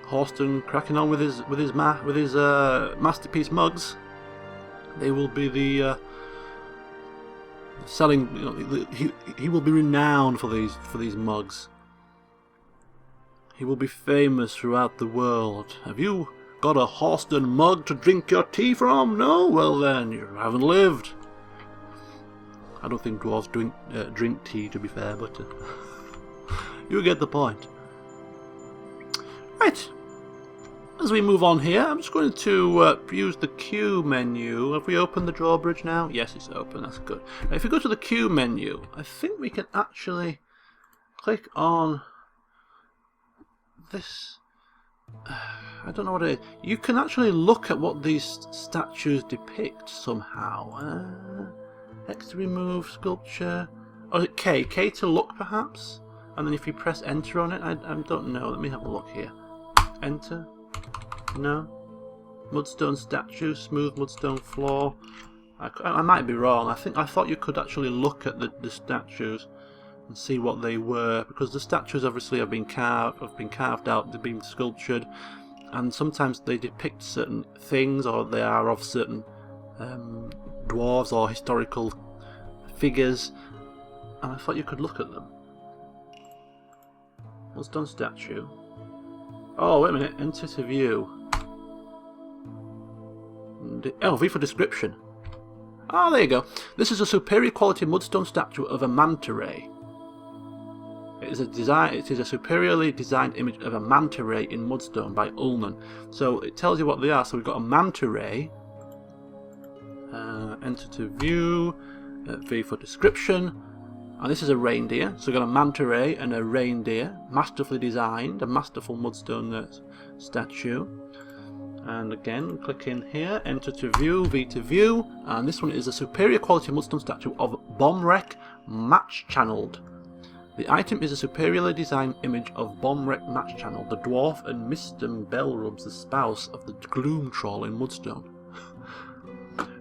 Horston cracking on with his masterpiece mugs. They will be the selling. You know, he will be renowned for these mugs. He will be famous throughout the world. Have you got a Horston mug to drink your tea from? No? Well then, you haven't lived. I don't think dwarves drink tea, to be fair, but you get the point. Right. As we move on here, I'm just going to use the Q menu. Have we opened the drawbridge now? Yes, it's open. That's good. Now, if we go to the Q menu, I think we can actually click on this. I don't know what it is. You can actually look at what these statues depict somehow. X to remove sculpture. Or is it K? K to look, perhaps? And then if you press enter on it, I don't know. Let me have a look here. Enter. No. Mudstone statue, smooth mudstone floor. I might be wrong. I thought you could actually look at the statues and see what they were, because the statues obviously have been carved out, they've been sculptured, and sometimes they depict certain things, or they are of certain dwarves or historical figures, and I thought you could look at them. Mudstone statue. Oh, wait a minute. Enter to view. Oh, V for description. Ah, there you go. This is a superior quality mudstone statue of a manta ray. It is a superiorly designed image of a manta ray in mudstone by Ullman. So it tells you what they are. So we've got a manta ray. Enter to view. V for description. And this is a reindeer. So we've got a manta ray and a reindeer. Masterfully designed. A masterful mudstone statue. And again, click in here, enter to view, V to view, and this one is a superior quality mudstone statue of Bomrek Match Channeled. The item is a superiorly designed image of Bomrek Match Channeled, the dwarf and Mr. Bellrubs, the spouse of the gloom troll in Mudstone.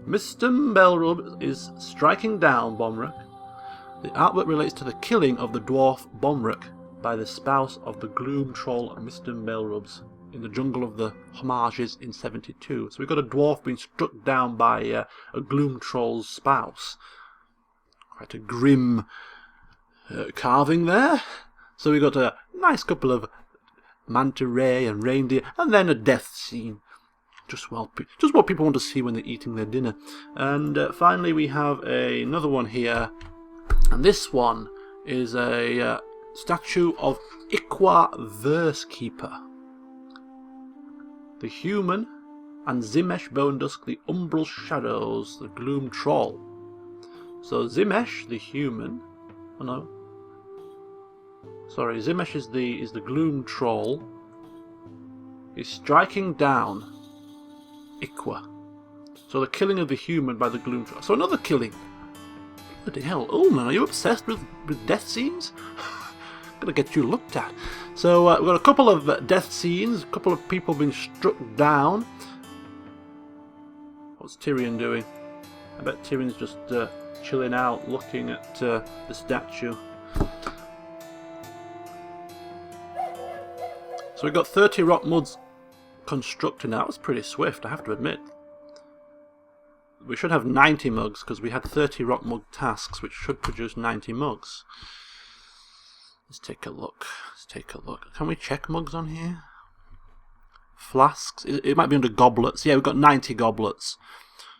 Mr. Bellrub is striking down Bomrek. The artwork relates to the killing of the dwarf Bomrek by the spouse of the gloom troll Mr. Bellrubs in the jungle of the homages in 72. So we've got a dwarf being struck down by a gloom troll's spouse. Quite a grim carving there. So we've got a nice couple of manta ray and reindeer, and then a death scene. Just what people want to see when they're eating their dinner. And finally we have another one here, and this one is a statue of Iqua Versekeeper. The human, and Zimesh Bonedusk, the umbral shadows, the gloom troll. So Zimesh, the human, oh no, sorry, Zimesh is the gloom troll. He's striking down Iqua. So the killing of the human by the gloom troll. So another killing. Bloody hell, Ullman, are you obsessed with death scenes? Gotta get you looked at. So we've got a couple of death scenes, a couple of people being struck down. What's Tyrion doing? I bet Tyrion's just chilling out, looking at the statue. So we've got 30 rock muds constructed now. That was pretty swift, I have to admit. We should have 90 mugs, because we had 30 rock mug tasks, which should produce 90 mugs. Let's take a look. Can we check mugs on here? Flasks. It might be under goblets. Yeah, we've got 90 goblets.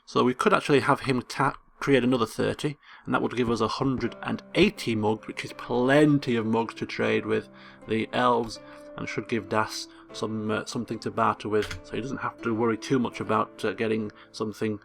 So we could actually have him create another 30, and that would give us 180 mugs, which is plenty of mugs to trade with the elves, and should give Das something to barter with, so he doesn't have to worry too much about getting something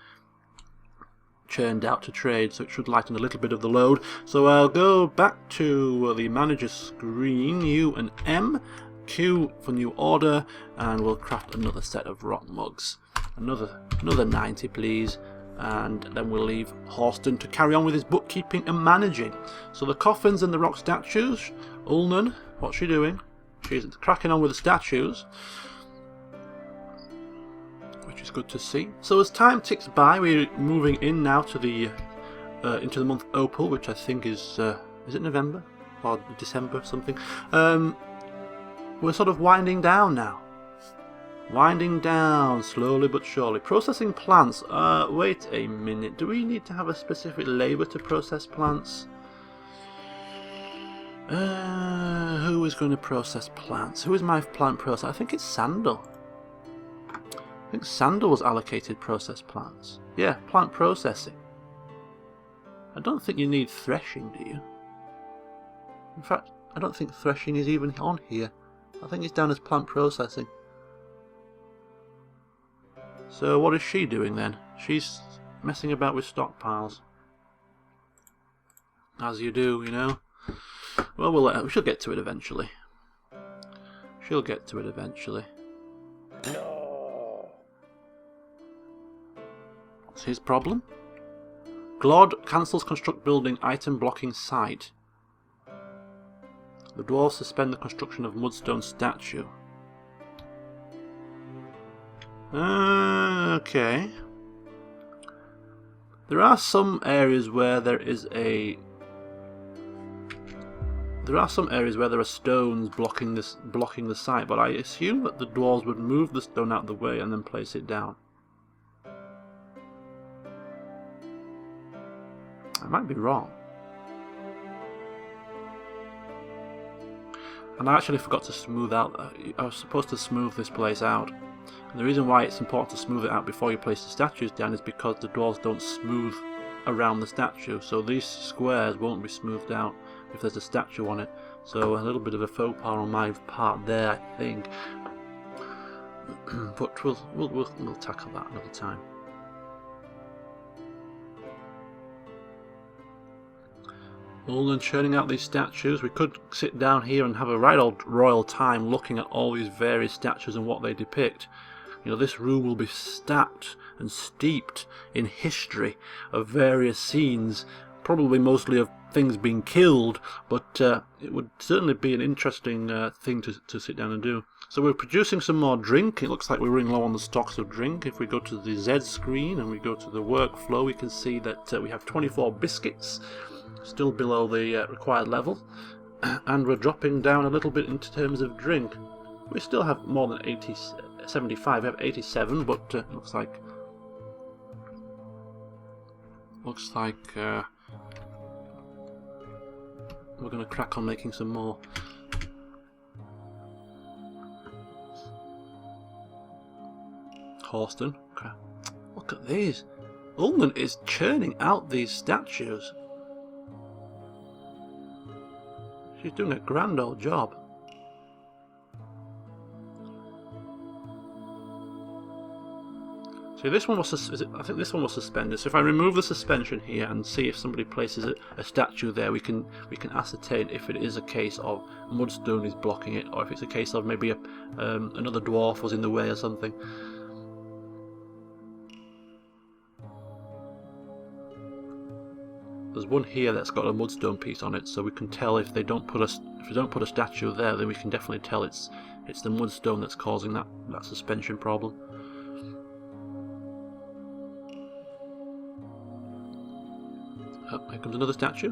churned out to trade, so it should lighten a little bit of the load. So I'll go back to the manager screen, U and M, Q for new order, and we'll craft another set of rock mugs. Another 90 please, and then we'll leave Horston to carry on with his bookkeeping and managing. So the coffins and the rock statues, Ullman, what's she doing? She's cracking on with the statues, which is good to see. So as time ticks by, we're moving in now to the into the month Opal, which I think is it November or December something. We're sort of winding down now. Winding down, slowly but surely. Processing plants. Wait a minute. Do we need to have a specific labour to process plants? Who is going to process plants? Who is my plant processor? I think it's Sandal. I think Sandal was allocated process plants. Yeah, plant processing. I don't think you need threshing, do you? In fact, I don't think threshing is even on here. I think it's down as plant processing. So what is she doing then? She's messing about with stockpiles. As you do, you know. Well, we'll let her, she'll get to it eventually. She'll get to it eventually. No. What's his problem? Glod cancels construct building item blocking site. The dwarves suspend the construction of mudstone statue. Okay. There are some areas where there is a... There are some areas where there are stones blocking the site, but I assume that the dwarves would move the stone out of the way and then place it down. I might be wrong. And I actually forgot to smooth out... I was supposed to smooth this place out. And the reason why it's important to smooth it out before you place the statues down is because the dwarves don't smooth around the statue. So these squares won't be smoothed out if there's a statue on it. So a little bit of a faux pas on my part there, I think. But we'll tackle that another time. Olin churning out these statues. We could sit down here and have a right old royal time looking at all these various statues and what they depict. You know, this room will be stacked and steeped in history of various scenes, probably mostly of things being killed, but it would certainly be an interesting thing to sit down and do. So we're producing some more drink. It looks like we're running low on the stocks of drink. If we go to the Z screen and we go to the workflow, we can see that we have 24 biscuits, still below the required level, and we're dropping down a little bit in terms of drink. We still have more than 75. We have 87, but looks like we're going to crack on making some more. Horston. Okay. Look at these. Ulman is churning out these statues. She's doing a grand old job. See, this one was I think this one was suspended. So if I remove the suspension here and see if somebody places a statue there, we can ascertain if it is a case of mudstone is blocking it, or if it's a case of maybe another dwarf was in the way or something. There's one here that's got a mudstone piece on it, so we can tell if they don't put a statue there, then we can definitely tell it's the mudstone that's causing that suspension problem. Oh, here comes another statue.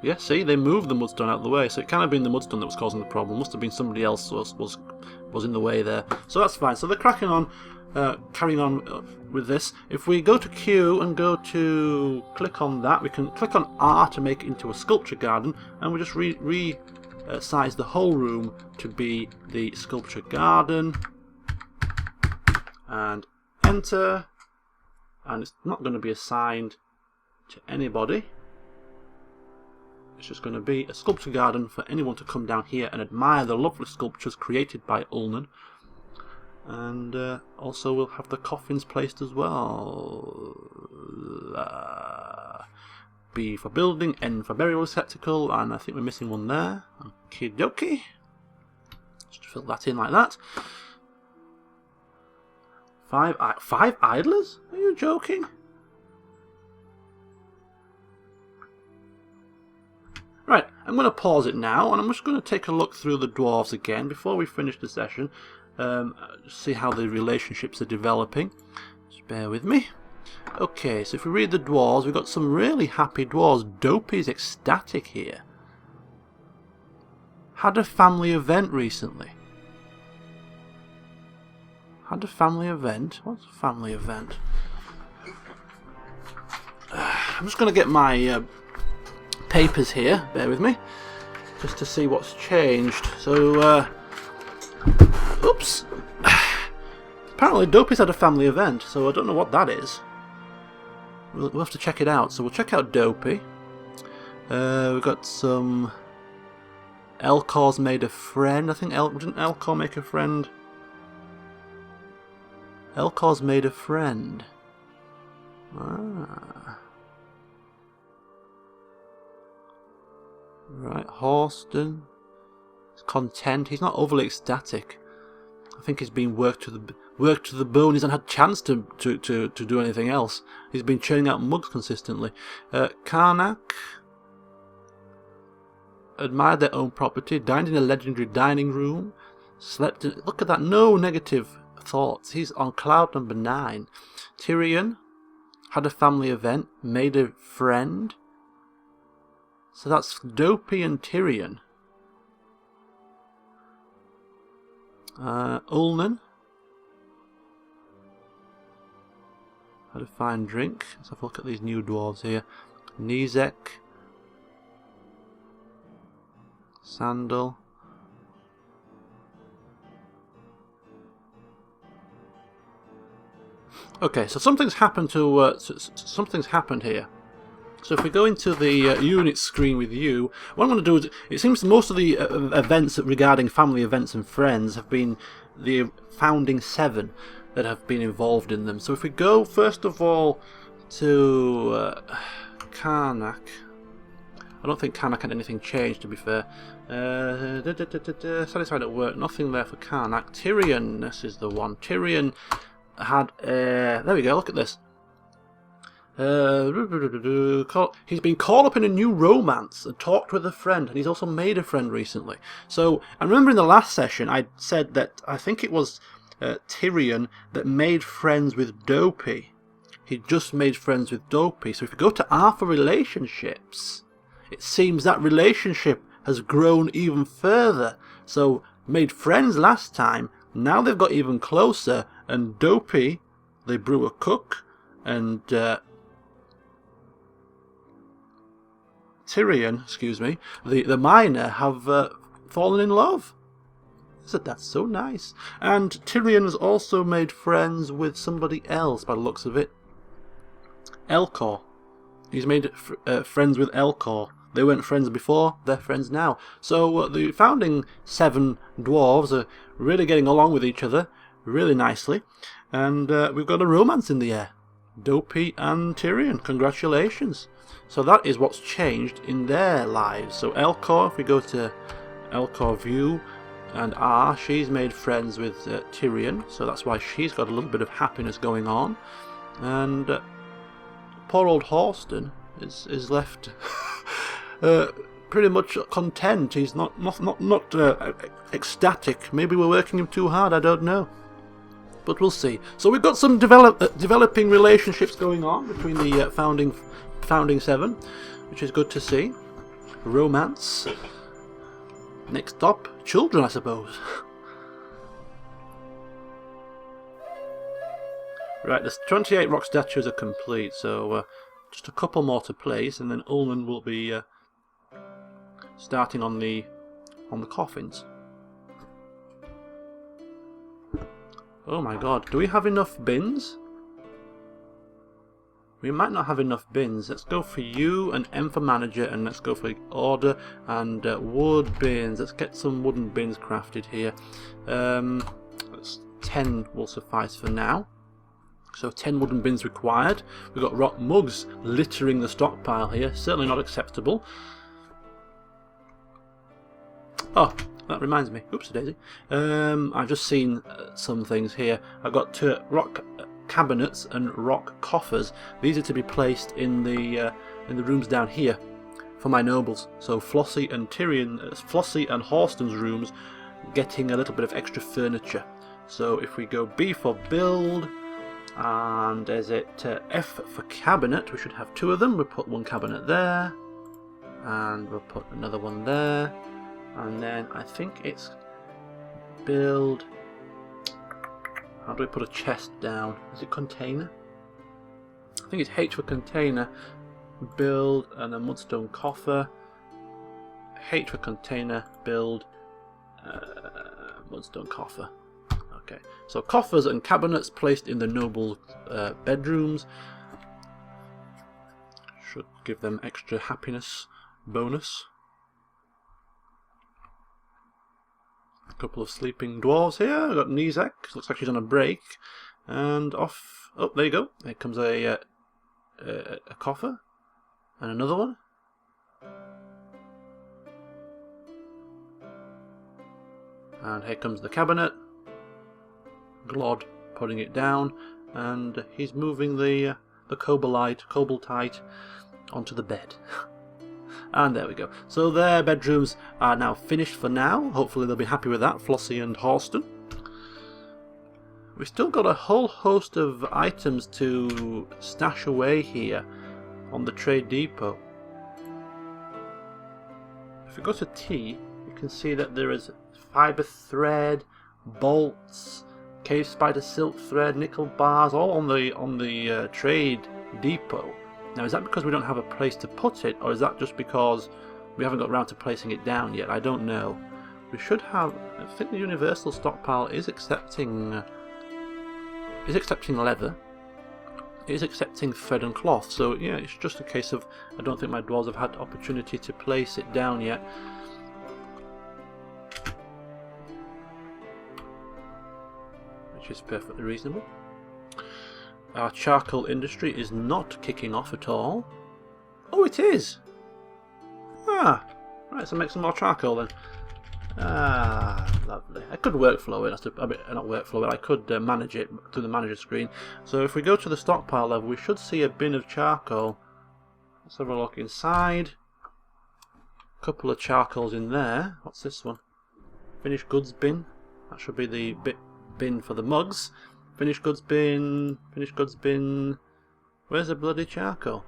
Yeah, see, they moved the mudstone out of the way, so it can't have been the mudstone that was causing the problem. Must have been somebody else was in the way there. So that's fine. So they're cracking on. Carrying on with this. If we go to Q and go to click on that, we can click on R to make it into a sculpture garden, and we just size the whole room to be the sculpture garden, and enter, and it's not going to be assigned to anybody. It's just going to be a sculpture garden for anyone to come down here and admire the lovely sculptures created by Ulnan. And also we'll have the coffins placed as well. B for building, N for burial receptacle, and I think we're missing one there. Okie dokie. Just fill that in like that. Five idlers? Are you joking? Right, I'm going to pause it now, and I'm just going to take a look through the dwarves again before we finish the session. See how the relationships are developing. Just bear with me. Okay, so if we read the dwarves, we've got some really happy dwarves. Dopey's ecstatic here. Had a family event recently. Had a family event? What's a family event? I'm just going to get my papers here, bear with me, just to see what's changed. So, oops. Apparently Dopey's had a family event, so I don't know what that is. We'll have to check it out. So we'll check out Dopey. We've got some... Elcor's made a friend. I think didn't Elcor make a friend? Elcor's made a friend. Ah. Right, Horston. He's content. He's not overly ecstatic. I think he's been worked to the bone. He hasn't had a chance to do anything else. He's been churning out mugs consistently. Karnak admired their own property, dined in a legendary dining room, slept in... Look at that, no negative thoughts. He's on cloud number 9. Tyrion had a family event, made a friend. So that's Dopey and Tyrion. Ullman had a fine drink. Let's have a look at these new dwarves here. Nizek, Sandal, okay, so something's happened to something's happened here. So if we go into the unit screen with you, what I'm going to do is, it seems most of the events regarding family events and friends have been the founding 7 that have been involved in them. So if we go first of all to Karnak, I don't think Karnak had anything changed, to be fair. Satisfied at work, nothing there for Karnak. Tyrion, this is the one. Tyrion had there we go, look at this. He's been caught up in a new romance and talked with a friend, and he's also made a friend recently. So I remember in the last session I said that I think it was Tyrion that made friends with Dopey. He just made friends with Dopey. So if you go to Arthur relationships, it seems that relationship has grown even further. So made friends last time, now they've got even closer, and Dopey, they brew a cook, and Tyrion, excuse me, the miner have fallen in love. That's so nice. And Tyrion has also made friends with somebody else by the looks of it. Elcor. He's made friends with Elcor. They weren't friends before, they're friends now. So the founding 7 dwarves are really getting along with each other really nicely. And we've got a romance in the air. Dopey and Tyrion, congratulations. So that is what's changed in their lives. So Elcor, if we go to Elcor view, and she's made friends with Tyrion, so that's why she's got a little bit of happiness going on. And poor old Horston is left pretty much content. He's not ecstatic. Maybe we're working him too hard, I don't know. But we'll see. So we've got some developing relationships going on between the founding 7, which is good to see. Romance. Next up, children, I suppose. Right, the 28 rock statues are complete, so just a couple more to place, and then Ullman will be starting on the coffins. Oh my god, do we have enough bins? We might not have enough bins. Let's go for you and M for manager, and let's go for order and wood bins. Let's get some wooden bins crafted here. 10 will suffice for now. So 10 wooden bins required. We've got rock mugs littering the stockpile here. Certainly not acceptable. Oh, that reminds me. Oops, daisy. I've just seen some things here. I've got 2 rock cabinets and rock coffers. These are to be placed in the rooms down here for my nobles. So Flossie and Horston's rooms getting a little bit of extra furniture. So if we go B for build, and is it F for cabinet, we should have 2 of them. We'll put 1 cabinet there, and we'll put another one there, And then I think it's build. How do I put a chest down? Is it container? I think it's H for container. Build and a mudstone coffer. H for container. Build mudstone coffer. Okay, so coffers and cabinets placed in the noble bedrooms should give them extra happiness bonus. A couple of sleeping dwarves here. We've got Nizek, looks like she's on a break, and off. Oh, there you go. Here comes a coffer and another one. And here comes the cabinet. Glod putting it down, and he's moving the koboldite onto the bed. And there we go. So their bedrooms are now finished for now. Hopefully they'll be happy with that, Flossie and Horston. We've still got a whole host of items to stash away here on the trade depot. If we go to T, you can see that there is fibre thread, bolts, cave spider silk thread, nickel bars, all on the trade depot. Now, is that because we don't have a place to put it, or is that just because we haven't got around to placing it down yet? I don't know. We should have. I think the universal stockpile is accepting leather. It is accepting thread and cloth. So yeah, it's just a case of I don't think my dwarves have had opportunity to place it down yet. Which is perfectly reasonable. Our charcoal industry is not kicking off at all. Oh, it is! Ah! Right, so make some more charcoal then. Ah, lovely. I could workflow it, not workflow it, I could manage it through the manager screen. So if we go to the stockpile level, we should see a bin of charcoal. Let's have a look inside. A couple of charcoals in there. What's this one? Finished goods bin. That should be the bin for the mugs. Finished goods bin. Finished goods bin. Where's the bloody charcoal?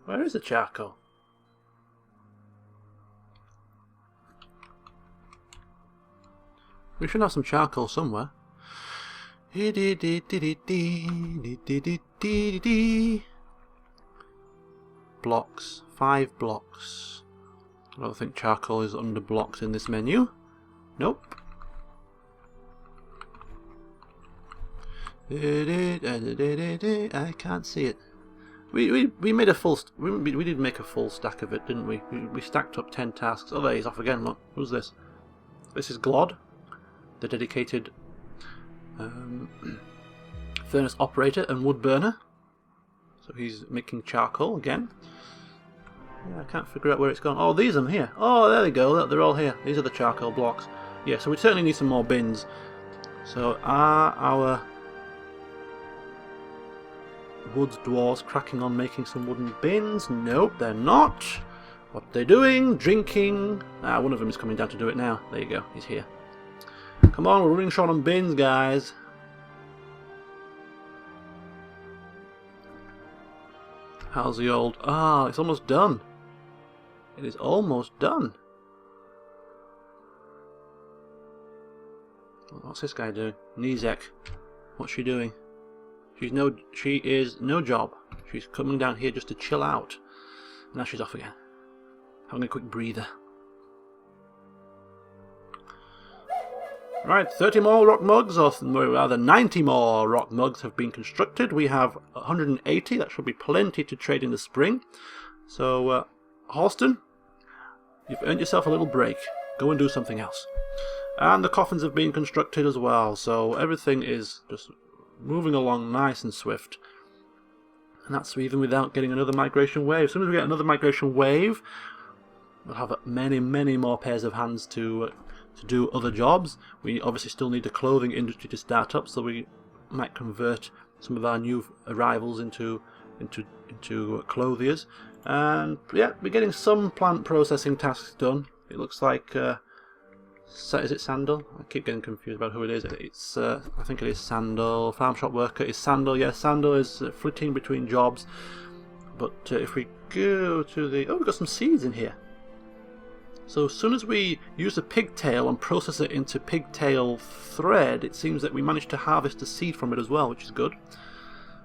Where is the charcoal? We should have some charcoal somewhere. Blocks. 5 blocks. I don't think charcoal is under blocks in this menu. Nope. I can't see it. We made a full. We did make a full stack of it, didn't we? We stacked up 10 tasks. Oh, there he's off again. Look, who's this? This is Glod, the dedicated furnace operator and wood burner. So he's making charcoal again. Yeah, I can't figure out where it's gone. Oh, these are here. Oh, there they go. They're all here. These are the charcoal blocks. Yeah, so we certainly need some more bins. So are our woods dwarves cracking on making some wooden bins? Nope, they're not. What are they doing? Drinking. One of them is coming down to do it now. There you go. He's here. Come on, we're running short on bins, guys. How's the old... Ah, it's almost done. It is almost done. What's this guy doing? Nizek. What's she doing? She is no job. She's coming down here just to chill out. Now she's off again. Having a quick breather. Right, 30 more rock mugs, or rather 90 more rock mugs have been constructed. We have 180. That should be plenty to trade in the spring. So, Horston, you've earned yourself a little break. Go and do something else. And the coffins have been constructed as well, so everything is just moving along nice and swift. And that's even without getting another migration wave. As soon as we get another migration wave, we'll have many, many more pairs of hands to do other jobs. We obviously still need the clothing industry to start up, so we might convert some of our new arrivals into clothiers. And yeah, we're getting some plant processing tasks done. It looks like is it Sandal? I keep getting confused about who it is. It's I think it is Sandal. Farm shop worker is Sandal. Yeah, Sandal is flitting between jobs. But if we go to the... Oh, we've got some seeds in here. So as soon as we use the pigtail and process it into pigtail thread, it seems that we managed to harvest a seed from it as well, which is good.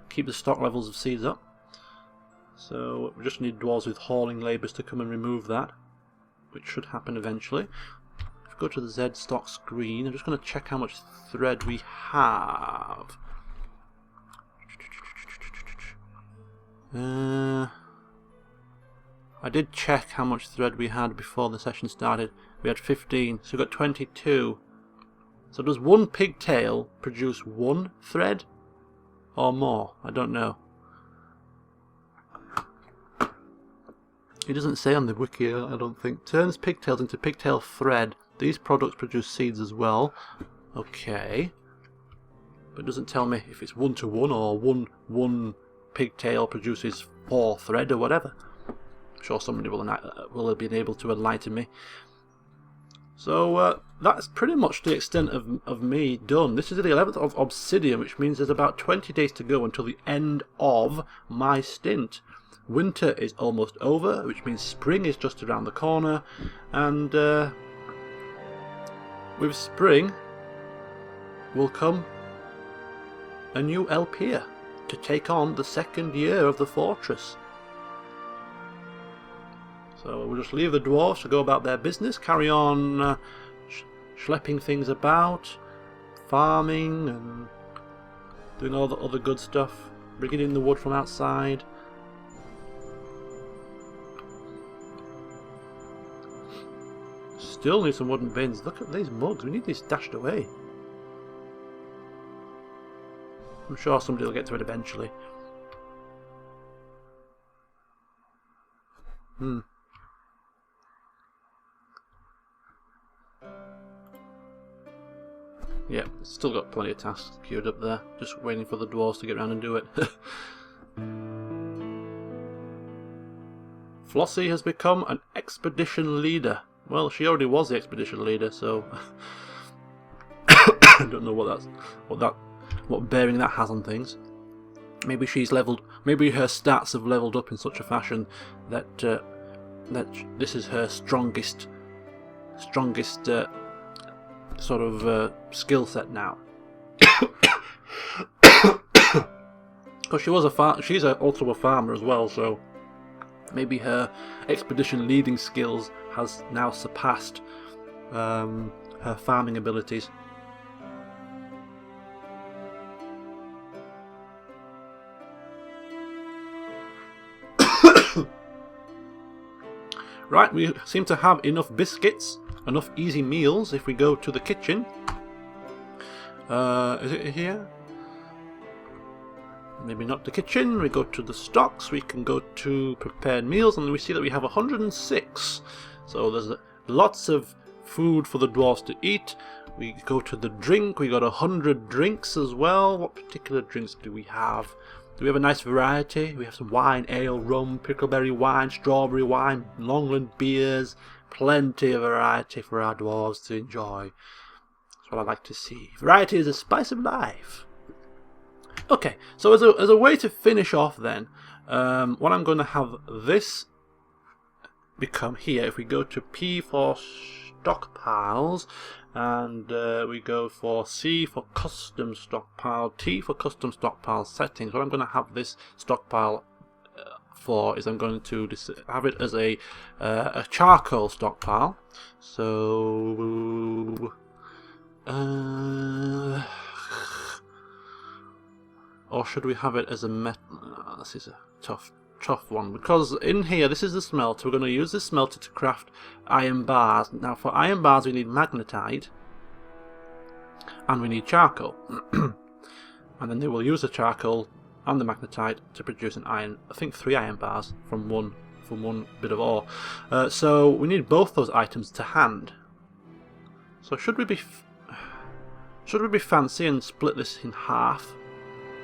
Keep the stock levels of seeds up. So we just need dwarves with hauling labours to come and remove that, which should happen eventually. If we go to the Z stock screen, I'm just going to check how much thread we have. I did check how much thread we had before the session started. We had 15, so we've got 22. So does one pigtail produce one thread? Or more? I don't know. It doesn't say on the wiki, I don't think. Turns pigtails into pigtail thread. These products produce seeds as well. Okay. But it doesn't tell me if it's 1 to 1 or one pigtail produces 4 thread or whatever. I'm sure somebody will have been able to enlighten me. So that's pretty much the extent of me done. This is the 11th of Obsidian, which means there's about 20 days to go until the end of my stint. Winter is almost over, which means spring is just around the corner, and with spring will come a new LPer to take on the 2nd year of the fortress. So we'll just leave the dwarves to go about their business, carry on schlepping things about, farming and doing all the other good stuff, bringing in the wood from outside. Still need some wooden bins. Look at these mugs, we need these stashed away. I'm sure somebody will get to it eventually. Yeah, still got plenty of tasks queued up there, just waiting for the dwarves to get around and do it. Flossie has become an expedition leader. Well, she already was the expedition leader, so I don't know what bearing that has on things. Maybe she's leveled. Maybe her stats have leveled up in such a fashion that that this is her strongest sort of skill set now. Because she was she's also a farmer as well, so maybe her expedition leading skills has now surpassed her farming abilities. Right, we seem to have enough biscuits, enough easy meals if we go to the kitchen. Is it here? Maybe not the kitchen. We go to the stocks, we can go to prepared meals, and we see that we have 106. So there's lots of food for the dwarves to eat. We go to the drink, we got 100 drinks as well. What particular drinks do we have? Do we have a nice variety? We have some wine, ale, rum, pickleberry wine, strawberry wine, Longland beers. Plenty of variety for our dwarves to enjoy. That's what I like to see. Variety is the spice of life. Okay, so as a way to finish off then, what I'm going to have this become here, if we go to P for stockpiles, and we go for C for custom stockpile, T for custom stockpile settings. What I'm going to have this stockpile for is I'm going to have it as a charcoal stockpile. So or should we have it as a metal? This is a tough one, because in here, this is the smelter. We're going to use this smelter to craft iron bars. Now for iron bars we need magnetite and we need charcoal. And then they will use the charcoal and the magnetite to produce an iron, I think 3 iron bars from one bit of ore. So we need both those items to hand. So should we be fancy and split this in half?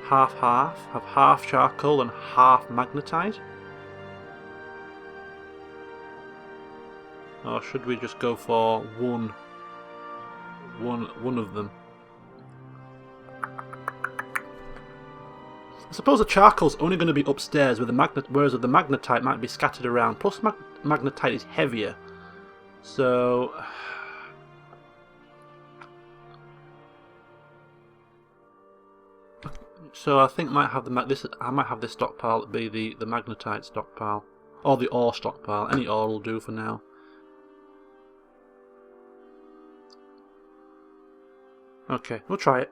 Half, have half charcoal and half magnetite? Or should we just go for one of them? I suppose the charcoal's only going to be upstairs, whereas with the magnetite might be scattered around. Plus, magnetite is heavier, so I think I might have this stockpile be the magnetite stockpile, or the ore stockpile. Any ore will do for now. Okay, we'll try it.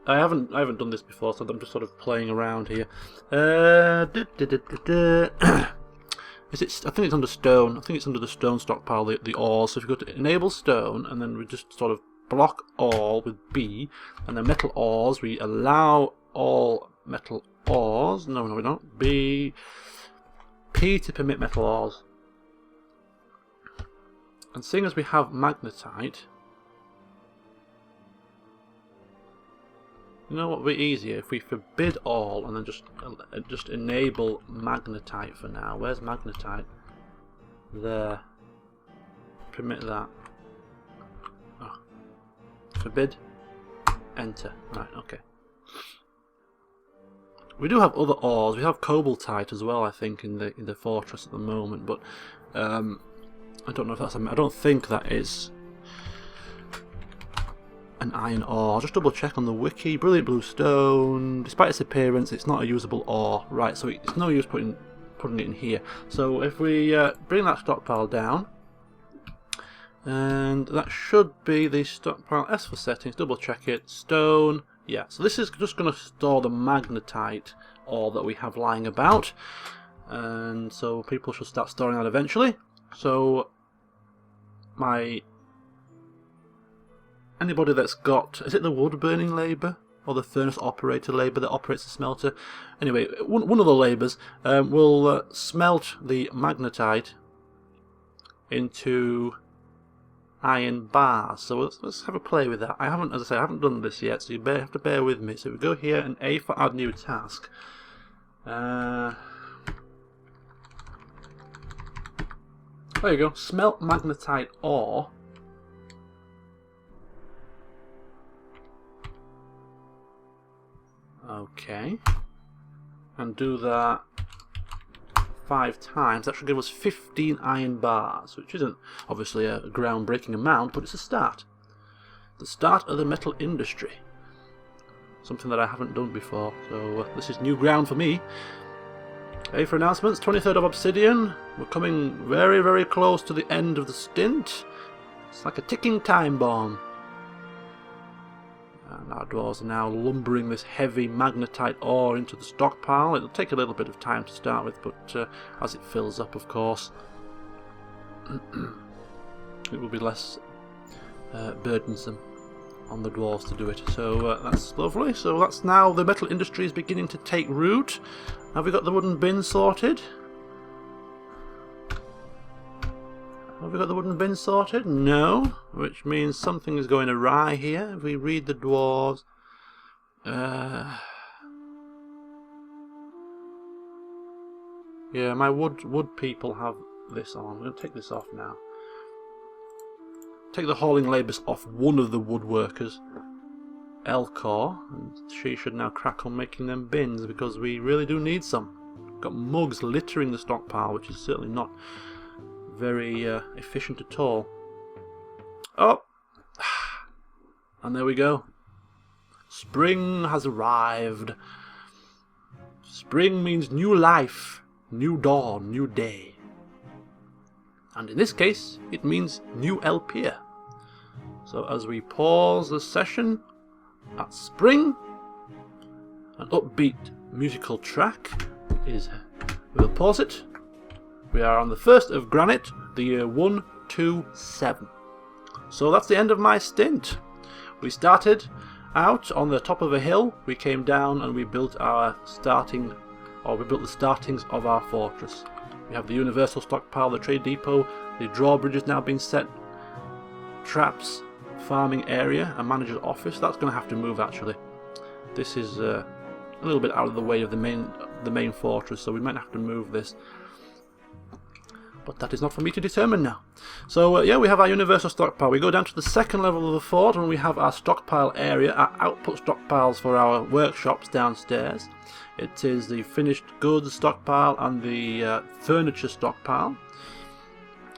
I haven't done this before, so I'm just sort of playing around here. Is it? I think it's under stone. I think it's under the stone stockpile, the ores. So if you go to enable stone, and then we just sort of block all with B, and then metal ores, we allow all metal ores. No, we don't. P to permit metal ores. And seeing as we have magnetite, you know what would be easier if we forbid all and then just enable magnetite for now. Where's magnetite? There. Permit that. Oh. Forbid. Enter. Right. Okay. We do have other ores. We have cobaltite as well, I think, in the fortress at the moment. But I don't know if that's. I don't think that is an iron ore. I'll just double check on the wiki. Brilliant blue stone. Despite its appearance, it's not a usable ore. Right, so it's no use putting it in here. So if we bring that stockpile down, and that should be the stockpile. S for settings. Double check it. Stone. Yeah. So this is just going to store the magnetite ore that we have lying about, and so people should start storing that eventually. So anybody that's got, is it the wood burning labour or the furnace operator labour that operates the smelter? Anyway, one of the labours will smelt the magnetite into iron bars. So let's have a play with that. As I say, I haven't done this yet, so you have to bear with me. So we go here and A for add new task. There you go. Smelt magnetite ore. Okay, and do that 5 times. That should give us 15 iron bars, which isn't obviously a groundbreaking amount, but it's a start. The start of the metal industry. Something that I haven't done before, so this is new ground for me. A for announcements, 23rd of Obsidian. We're coming very, very close to the end of the stint. It's like a ticking time bomb. And our dwarves are now lumbering this heavy magnetite ore into the stockpile. It'll take a little bit of time to start with, but as it fills up, of course, it will be less burdensome on the dwarves to do it. So that's lovely. So that's now the metal industry is beginning to take root. Have we got the wooden bin sorted? Have we got the wooden bin sorted? No, which means something is going awry here. If we read the dwarves, yeah, my wood people have this on. I'm going to take this off now. Take the hauling labours off one of the woodworkers, Elcor, and she should now crack on making them bins because we really do need some. We've got mugs littering the stockpile, which is certainly not very efficient at all. Oh, and there we go. Spring has arrived. Spring means new life, new dawn, new day. And in this case, it means new Elpia. So as we pause the session at spring, an upbeat musical track is, we'll pause it. We are on the 1st of Granite, the year 127. So that's the end of my stint. We started out on the top of a hill, we came down and we built the startings of our fortress. We have the universal stockpile, the trade depot, the drawbridge has now been set, traps, farming area, a manager's office. That's going to have to move actually. This is a little bit out of the way of the main fortress, so we might have to move this. but that is not for me to determine now. So yeah, we have our universal stockpile. We go down to the second level of the fort and we have our stockpile area, our output stockpiles for our workshops downstairs. It is the finished goods stockpile and the furniture stockpile.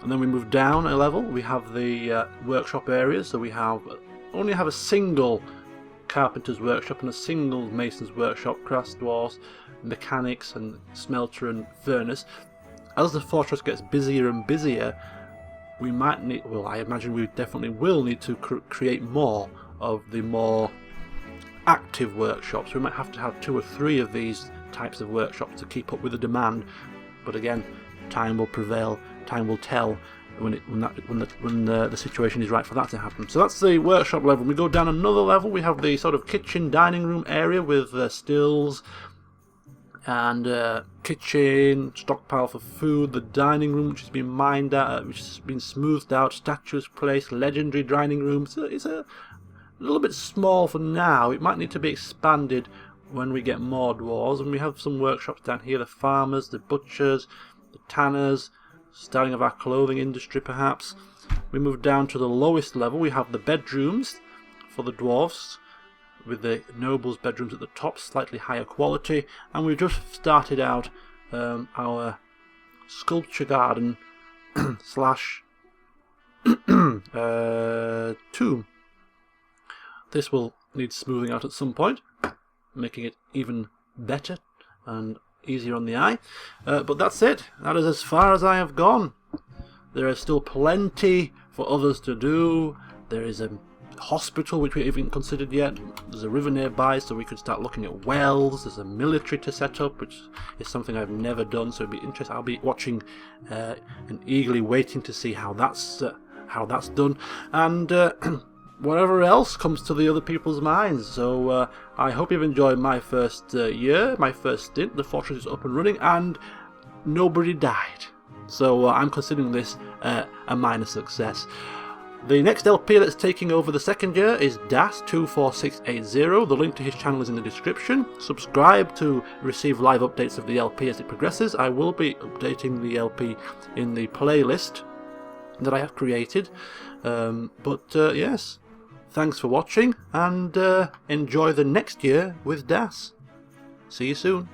And then we move down a level, we have the workshop areas. So we only have a single carpenter's workshop and a single mason's workshop, crafts, dwarves, mechanics and smelter and furnace. As the fortress gets busier and busier, we might need, well, I imagine we definitely will need to create more of the more active workshops. We might have to have 2 or 3 of these types of workshops to keep up with the demand. But again, time will prevail, time will tell when the situation is right for that to happen. So that's the workshop level. We go down another level, we have the sort of kitchen dining room area with stills and kitchen, stockpile for food, the dining room which has been mined out, which has been smoothed out, statues placed, legendary dining room. So it's a little bit small for now. It might need to be expanded when we get more dwarves. And we have some workshops down here, the farmers, the butchers, the tanners, starting of our clothing industry perhaps. We move down to the lowest level, we have the bedrooms for the dwarves, with the nobles' bedrooms at the top, slightly higher quality, and we've just started out our sculpture garden slash tomb. This will need smoothing out at some point, making it even better and easier on the eye. But that's it. That is as far as I have gone. There is still plenty for others to do. There is a hospital which we haven't considered yet. There's a river nearby, so we could start looking at wells. There's a military to set up, which is something I've never done, so it'd be interesting. I'll be watching and eagerly waiting to see how that's done, and whatever else comes to the other people's minds. So I hope you've enjoyed my first year, my first stint. The fortress is up and running, and nobody died. So I'm considering this a minor success. The next LP that's taking over the second year is Das24680. The link to his channel is in the description. Subscribe to receive live updates of the LP as it progresses. I will be updating the LP in the playlist that I have created. Yes, thanks for watching, and enjoy the next year with Das. See you soon.